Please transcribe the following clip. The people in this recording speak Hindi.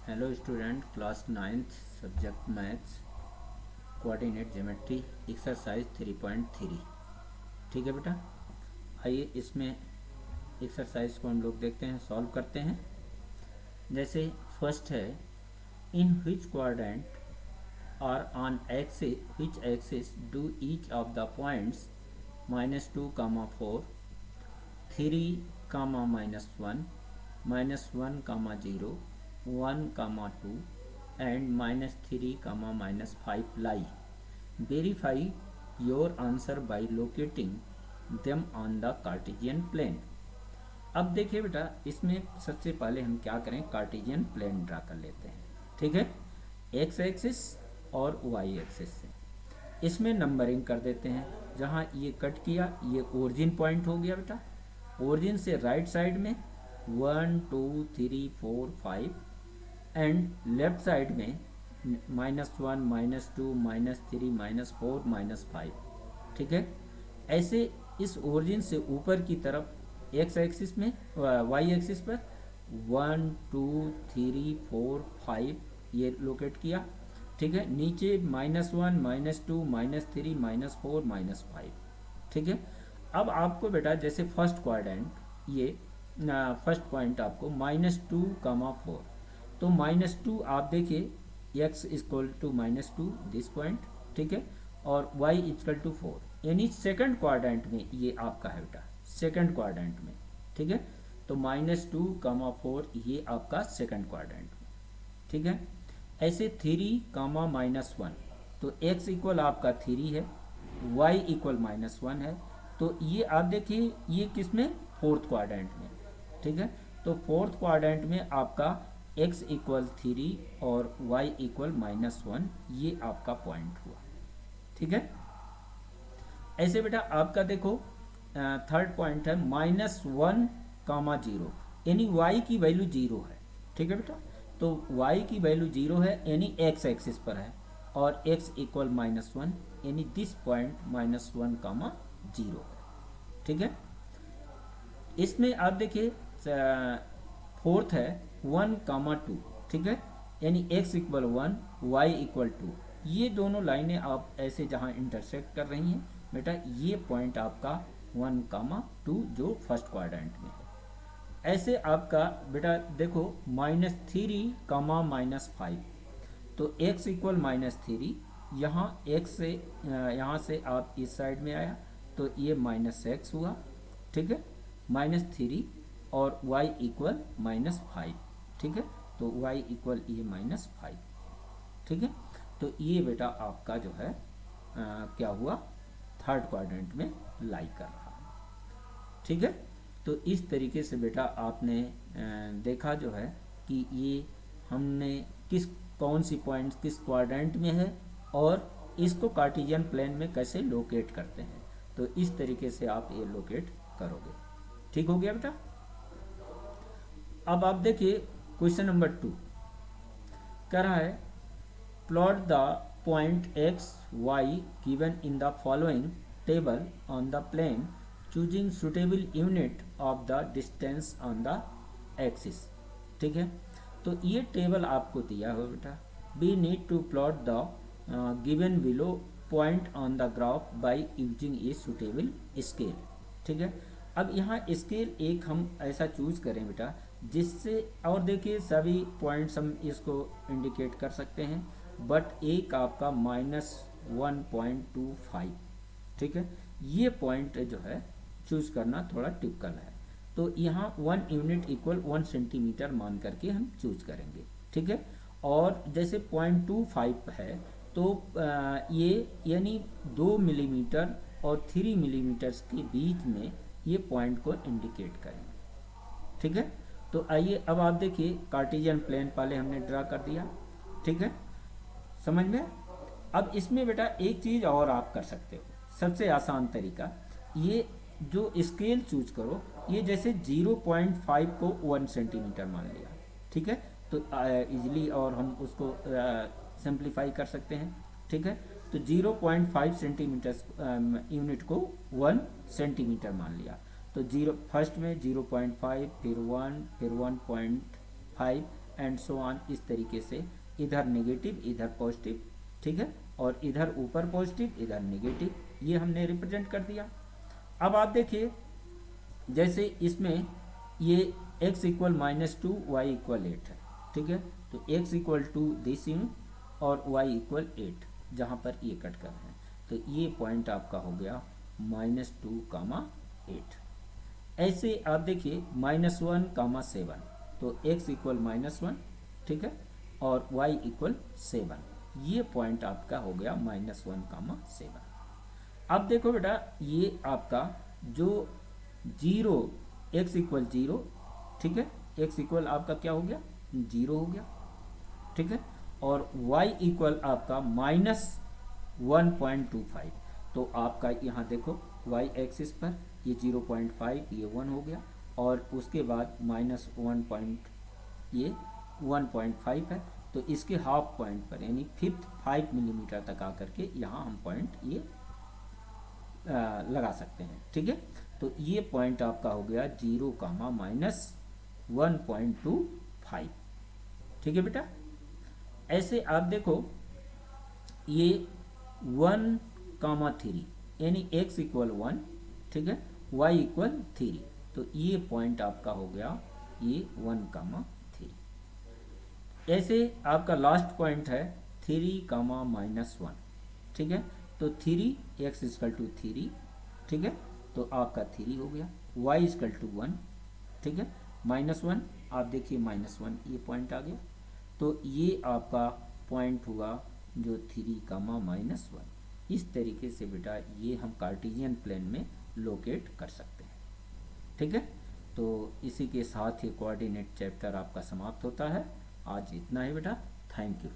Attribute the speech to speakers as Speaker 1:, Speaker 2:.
Speaker 1: Hello student, class 9th subject maths, coordinate geometry, exercise 3.3। ठीक है बेटा, आइए इसमें एक्सरसाइज को हम लोग देखते हैं, सॉल्व करते हैं। जैसे फर्स्ट है, इन विच क्वाड्रेंट और on axis which axis do each of the points -2, 4, 3, -1, -1, 0, 1, 2 and -3, -5 lie. Verify your answer by locating them on the Cartesian plane. अब देखिए बेटा, इसमें सबसे पहले हम क्या करें, कार्टेशियन प्लेन ड्रा कर लेते हैं। ठीक है, एक्स एक्सिस और वाई एक्सिस से इसमें नंबरिंग कर देते हैं। जहाँ ये कट किया, ये ओरिजिन पॉइंट हो गया बेटा। ओरिजिन से राइट साइड में 1, 2, 3, 4, 5 एंड लेफ्ट साइड में -1, -2, -3, -4, -5। ठीक है, ऐसे इस ओरिजिन से ऊपर की तरफ एक्स एक्सिस में, वाई एक्सिस पर 1, 2, 3, 4, 5 ये लोकेट किया। ठीक है, नीचे -1, -2, -3, -4, -5। ठीक है, अब आपको बेटा जैसे फर्स्ट क्वाड्रेंट, ये फर्स्ट पॉइंट आपको -2, 4, तो -2 आप देखिए x equal to -2 this point. ठीक है, और y इक्वल टू 4, यानी सेकंड क्वाड्रेंट में ये आपका है बेटा, सेकंड क्वाड्रेंट में। ठीक है, तो -2, 4 ये आपका सेकंड क्वाड्रेंट में। ठीक है, ऐसे 3, -1, तो x इक्वल आपका 3 है, y इक्वल -1 है, तो ये आप देखिए ये किस में, फोर्थ क्वाड्रेंट में। ठीक है, तो फोर्थ क्वाड्रेंट में आपका x इक्वल 3 और y इक्वल -1 ये आपका पॉइंट हुआ। ठीक है, ऐसे बेटा आपका देखो थर्ड पॉइंट है -1, 0, यानी y की वैल्यू 0 है। ठीक है बेटा, तो y की वैल्यू 0 है यानी x एक्सिस पर है, और x इक्वल -1 यानी दिस पॉइंट -1, 0 है। ठीक है, इसमें आप देखिए फोर्थ है 1, 2। ठीक है, यानी x इक्वल 1, y इक्वल 2, ये दोनों लाइनें आप ऐसे जहाँ इंटरसेक्ट कर रही हैं बेटा, ये पॉइंट आपका 1, 2 जो फर्स्ट क्वाड्रेंट में है। ऐसे आपका बेटा देखो -3, -5, तो x इक्वल -3, यहाँ x से यहाँ से आप इस साइड में आया तो ये -x हुआ। ठीक है, -3 और y इक्वल -5। ठीक है, तो y इक्वल ये -5। ठीक है, तो ये बेटा आपका जो है क्या हुआ, थर्ड क्वाड्रेंट में लाई कर रहा है। ठीक है, तो इस तरीके से बेटा आपने देखा जो है कि ये हमने कौन सी पॉइंट किस क्वाड्रेंट में है और इसको कार्टेशियन प्लेन में कैसे लोकेट करते हैं। तो इस तरीके से आप ये लोकेट करोगे। ठीक हो गया बेटा। अब आप देखिए क्वेश्चन नंबर 2 कह रहा है, plot the point X Y given in the following table on the plane choosing suitable unit of the distance on the axis. ठीक है, तो ये टेबल आपको दिया हो बेटा, we need to plot the given below point on the graph by using a suitable scale. ठीक है, अब यहाँ स्केल एक हम ऐसा चूज करें बेटा जिससे, और देखिए सभी पॉइंट्स हम इसको इंडिकेट कर सकते हैं, बट एक आपका -1.25। ठीक है, ये पॉइंट जो है चूज करना थोड़ा टिपिकल है, तो यहाँ 1 यूनिट इक्वल 1 सेंटीमीटर मान करके हम चूज करेंगे। ठीक है, और जैसे 0.25 है तो ये यानी 2 मिलीमीटर और 3 मिलीमीटर के बीच में ये पॉइंट को इंडिकेट करेंगे। ठीक है, तो आइए अब आप देखिए कार्टेशियन प्लेन पहले हमने ड्रा कर दिया। ठीक है, समझ में। अब इसमें बेटा एक चीज़ और आप कर सकते हो, सबसे आसान तरीका, ये जो स्केल चूज करो, ये जैसे 0.5 को 1 सेंटीमीटर मान लिया। ठीक है, तो इजीली और हम उसको सिंप्लीफाई कर सकते हैं। ठीक है, तो 0.5 सेंटीमीटर यूनिट को 1 सेंटीमीटर मान लिया, तो फर्स्ट में 0.5, फिर 1, फिर 1.5, एंड सो ऑन, इस तरीके से इधर नेगेटिव इधर पॉजिटिव, ठीक है, और इधर ऊपर पॉजिटिव इधर नेगेटिव, ये हमने रिप्रेजेंट कर दिया। अब आप देखिए जैसे इसमें ये x इक्वल -2 y इक्वल 8 है, ठीक है, तो x इक्वल टू दिस और y इक्वल 8, जहाँ पर ये कट कर रहे हैं, तो ये पॉइंट आपका हो गया -2, 8। ऐसे आप देखिए -1, 7, तो x इक्वल -1, ठीक है, और y इक्वल 7, ये पॉइंट आपका हो गया -1, 7। अब देखो बेटा ये आपका जो 0, x इक्वल 0, ठीक है, x इक्वल आपका क्या हो गया 0 हो गया, ठीक है, और y इक्वल आपका -1.25, तो आपका यहाँ देखो y एक्सिस पर ये 0.5 ये 1 हो गया, और उसके बाद -1 ये 1.5 है, तो इसके हाफ पॉइंट पर यानी फिफ्थ 5 मिलीमीटर तक आकर के यहाँ हम पॉइंट ये लगा सकते हैं, ठीक है। तो ये पॉइंट आपका हो गया 0, -1.25, ठीक है बेटा। ऐसे आप देखो ये 1, 3 यानी x इक्वल 1, ठीक है, y इक्वल 3, तो ये पॉइंट आपका हो गया ये 1, 3। ऐसे आपका लास्ट पॉइंट है 3, -1, ठीक है, तो 3x इक्वल टू 3, ठीक है, तो आपका 3 हो गया, y इक्वल टू 1, ठीक है, -1, आप देखिए -1 ये पॉइंट आ गया, तो ये आपका पॉइंट हुआ जो 3, -1। इस तरीके से बेटा ये हम कार्टेशियन प्लेन में लोकेट कर सकते हैं, ठीक है। तो इसी के साथ ही कोऑर्डिनेट चैप्टर आपका समाप्त होता है। आज इतना ही बेटा, थैंक यू।